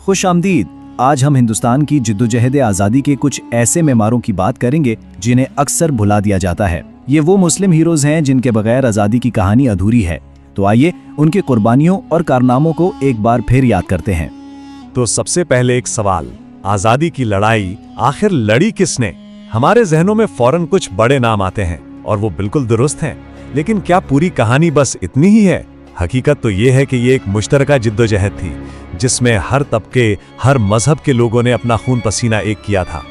खुश आमदीद। आज हम हिंदुस्तान की जिद्दोजहद आज़ादी के कुछ ऐसे मेमारों की बात करेंगे जिन्हें अक्सर भुला दिया जाता है। ये वो मुस्लिम हीरोज हैं जिनके बगैर आज़ादी की कहानी अधूरी है। तो आइए उनके कुर्बानियों और कारनामों को एक बार फिर याद करते हैं। तो सबसे पहले एक सवाल, आज़ादी की लड़ाई आखिर लड़ी किसने? हमारे जहनों में फौरन कुछ बड़े नाम आते हैं और वो बिल्कुल दुरुस्त हैं, लेकिन क्या पूरी कहानी बस इतनी ही है? हकीकत तो ये है कि ये एक मुश्तरका जिद्दोजहद थी जिसमें हर तबके, हर मजहब के लोगों ने अपना खून पसीना एक किया था।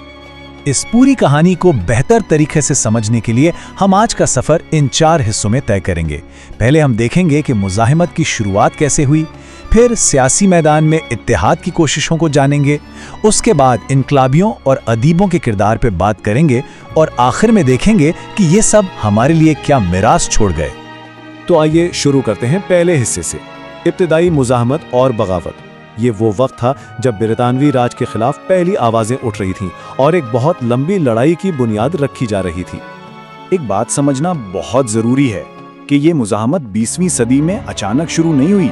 इस पूरी कहानी को बेहतर तरीके से समझने के लिए हम आज का सफर इन 4 हिस्सों में तय करेंगे। पहले हम देखेंगे कि मुजाहिमत की शुरुआत कैसे हुई, फिर सियासी मैदान में इत्तेहाद की कोशिशों को जानेंगे, उसके बाद इनकलाबियों और अदीबों के किरदार पर बात करेंगे और आखिर में देखेंगे कि ये सब हमारे लिए क्या मिरास छोड़ गए। तो आइए शुरू करते हैं पहले हिस्से से, इब्तिदाई मुजाहमत और बगावत। ये वो वक्त था जब ब्रितानवी राज के खिलाफ पहली आवाजें उठ रही थीं और एक बहुत लंबी लड़ाई की बुनियाद रखी जा रही थी। एक बात समझना बहुत जरूरी है कि ये मुजाहमत 20वीं सदी में अचानक शुरू नहीं हुई।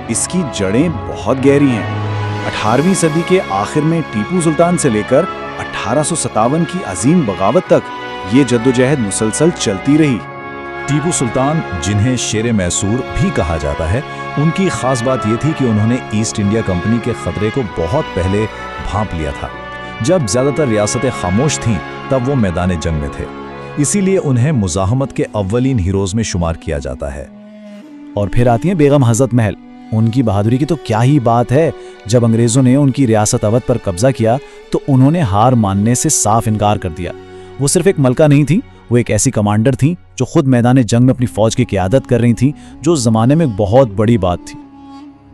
इसकी जड़ें बहुत गहरी हैं। 18वीं सदी के आखिर में टीपू सुल्तान से लेकर 1857 की अजीम बगावत तक ये जद्दोजहद मुसलसल चलती रही। टीपू सुल्तान, जिन्हें शेर मैसूर भी कहा जाता है, उनकी खास बात यह थी कि उन्होंने ईस्ट इंडिया कंपनी के खतरे को बहुत पहले भांप लिया था। जब ज्यादातर रियासतें खामोश थीं तब वो मैदान जंग में थे, इसीलिए उन्हें मुजाहमत के अव्वलीन हीरोज में शुमार किया जाता है। और फिर आती है बेगम हजरत महल। उनकी बहादुरी की तो क्या ही बात है। जब अंग्रेजों ने उनकी रियासत अवध पर कब्जा किया तो उन्होंने हार मानने से साफ इनकार कर दिया। वो सिर्फ एक मलका नहीं थी, वो एक ऐसी कमांडर थी जो खुद मैदान जंग में अपनी फौज की क़यादत कर रही थी, जो उस जमाने में बहुत बड़ी बात थी।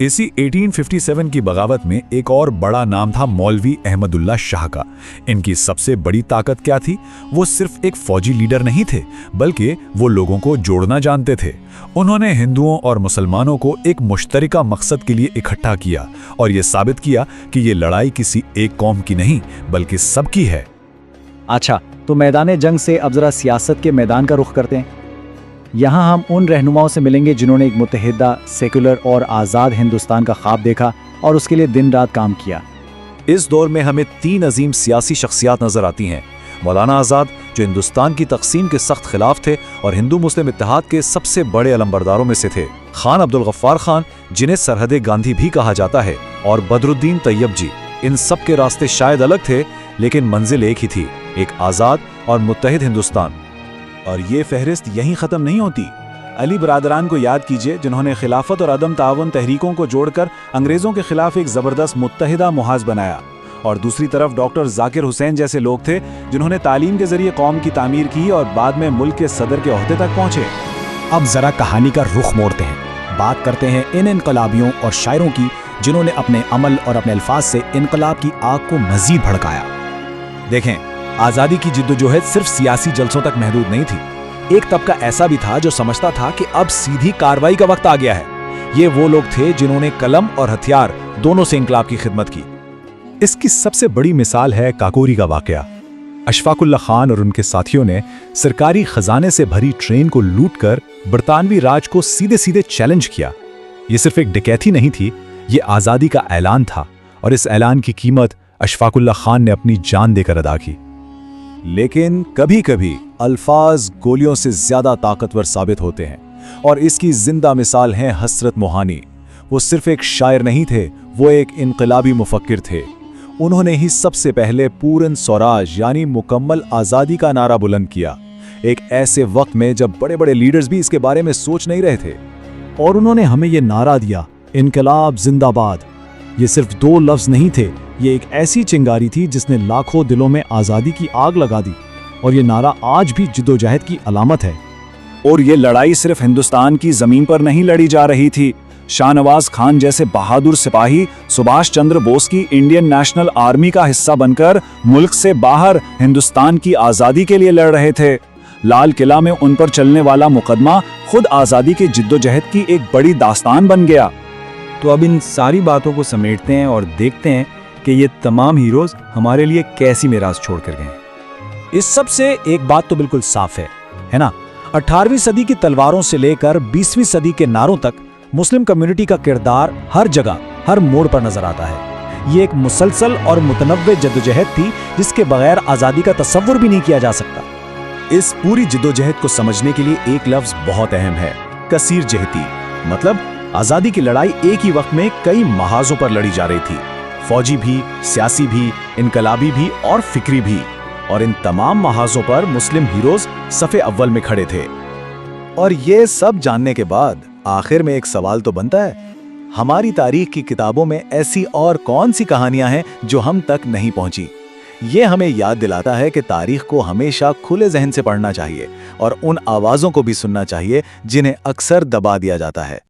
इसी 1857 की बगावत में एक और बड़ा नाम था मौलवी अहमदुल्ला शाह का। इनकी सबसे बड़ी ताकत क्या थी? वो सिर्फ एक फौजी लीडर नहीं थे, बल्कि वो लोगों को जोड़ना जानते थे। उन्होंने हिंदुओं और मुसलमानों को एक मुश्तरका मकसद के लिए इकट्ठा किया और ये साबित किया कि ये लड़ाई किसी एक कौम की नहीं बल्कि सबकी है। अच्छा, तो मैदान जंग से अब जरा सियासत के मैदान का रुख करते हैं। यहाँ हम उन रहनुमाओं से मिलेंगे जिन्होंने एक मुत्तहिदा, सेकुलर और आज़ाद हिंदुस्तान का ख्वाब देखा और उसके लिए दिन रात काम किया। इस दौर में हमें 3 अजीम सियासी शख्सियात नजर आती हैं। मौलाना आज़ाद, जो हिंदुस्तान की तकसीम के सख्त खिलाफ थे और हिंदू मुस्लिम इत्तेहाद के सबसे बड़े अलंबरदारों में से थे। खान अब्दुल गफ्फार खान, जिन्हें सरहद गांधी भी कहा जाता है, और बदरुद्दीन तैयब जी। इन सब के रास्ते शायद अलग थे, लेकिन मंजिल एक ही थी, एक आज़ाद और मुत्तहिद हिंदुस्तान। और ये फहरिस्त यहीं ख़त्म नहीं होती। अली बरादरान को याद कीजिए, जिन्होंने खिलाफत और अदम तावन तहरीकों को जोड़कर अंग्रेज़ों के खिलाफ एक ज़बरदस्त मुत्तहिदा मुहाज़ बनाया। और दूसरी तरफ डॉक्टर जाकिर हुसैन जैसे लोग थे जिन्होंने तालीम के ज़रिए कौम की तामीर की और बाद में मुल्क के सदर के ओहदे तक पहुँचे। अब ज़रा कहानी का रुख मोड़ते हैं। बात करते हैं इन इनकलाबियों और शायरों की जिन्होंने अपने अमल और अपने अल्फाज से इनकलाब की आग को मज़ीद भड़काया। देखें, आज़ादी की जिद्दोजहद सिर्फ सियासी जलसों तक महदूद नहीं थी। एक तबका ऐसा भी था जो समझता था कि अब सीधी कार्रवाई का वक्त आ गया है। ये वो लोग थे जिन्होंने कलम और हथियार दोनों से इंकलाब की खिदमत की। इसकी सबसे बड़ी मिसाल है काकोरी का वाकया। अशफाकुल्ला खान और उनके साथियों ने सरकारी खजाने से भरी ट्रेन को लूटकर बरतानवी राज को सीधे सीधे चैलेंज किया। ये सिर्फ एक डकैती नहीं थी, ये आज़ादी का ऐलान था, और इस ऐलान की कीमत अशफाकुल्ला खान ने अपनी जान देकर अदा की। लेकिन कभी कभी अल्फाज गोलियों से ज्यादा ताकतवर साबित होते हैं, और इसकी जिंदा मिसाल है हसरत मोहानी। वो सिर्फ एक शायर नहीं थे, वो एक इनकलाबी मुफक्किर थे। उन्होंने ही सबसे पहले पूर्ण स्वराज यानी मुकम्मल आज़ादी का नारा बुलंद किया, एक ऐसे वक्त में जब बड़े बड़े लीडर्स भी इसके बारे में सोच नहीं रहे थे। और उन्होंने हमें ये नारा दिया, इनकलाब जिंदाबाद। ये सिर्फ 2 लफ्ज़ नहीं थे, ये एक ऐसी चिंगारी थी जिसने लाखों दिलों में आज़ादी की आग लगा दी। और ये नारा आज भी जिद्दोजहद की अलामत है। और ये लड़ाई सिर्फ हिंदुस्तान की ज़मीन पर नहीं लड़ी जा रही थी। शाहनवाज खान जैसे बहादुर सिपाही सुभाष चंद्र बोस की इंडियन नेशनल आर्मी का हिस्सा बनकर मुल्क से बाहर हिंदुस्तान की आज़ादी के लिए लड़ रहे थे। लाल किला में उन पर चलने वाला मुकदमा खुद आज़ादी के जिद्दोजहद की एक बड़ी दास्तान बन गया। तो अब इन सारी बातों को समेटते हैं और देखते हैं कि ये तमाम हीरोज हमारे लिए कैसी मिरास छोड़ कर गए। इस सब से एक बात तो बिल्कुल साफ है ना? 18वीं सदी की तलवारों से लेकर 20वीं सदी के नारों तक मुस्लिम कम्युनिटी का किरदार हर जगह, हर मोड़ पर नजर आता है। ये एक मुसलसल और मुतनव्वे जद्दोजहद थी जिसके बगैर आज़ादी का तसव्वुर भी नहीं किया जा सकता। इस पूरी जद्दोजहद को समझने के लिए एक लफ्ज़ बहुत अहम है, कसीर जहती। मतलब आज़ादी की लड़ाई एक ही वक्त में कई महाजों पर लड़ी जा रही थी, फौजी भी, सियासी भी, इनकलाबी भी और फिक्री भी। और इन तमाम महाजों पर मुस्लिम हीरोज सफ़े अव्वल में खड़े थे। और ये सब जानने के बाद आखिर में एक सवाल तो बनता है, हमारी तारीख की किताबों में ऐसी और कौन सी कहानियां हैं जो हम तक नहीं पहुंची। ये हमें याद दिलाता है कि तारीख को हमेशा खुले जहन से पढ़ना चाहिए और उन आवाज़ों को भी सुनना चाहिए जिन्हें अक्सर दबा दिया जाता है।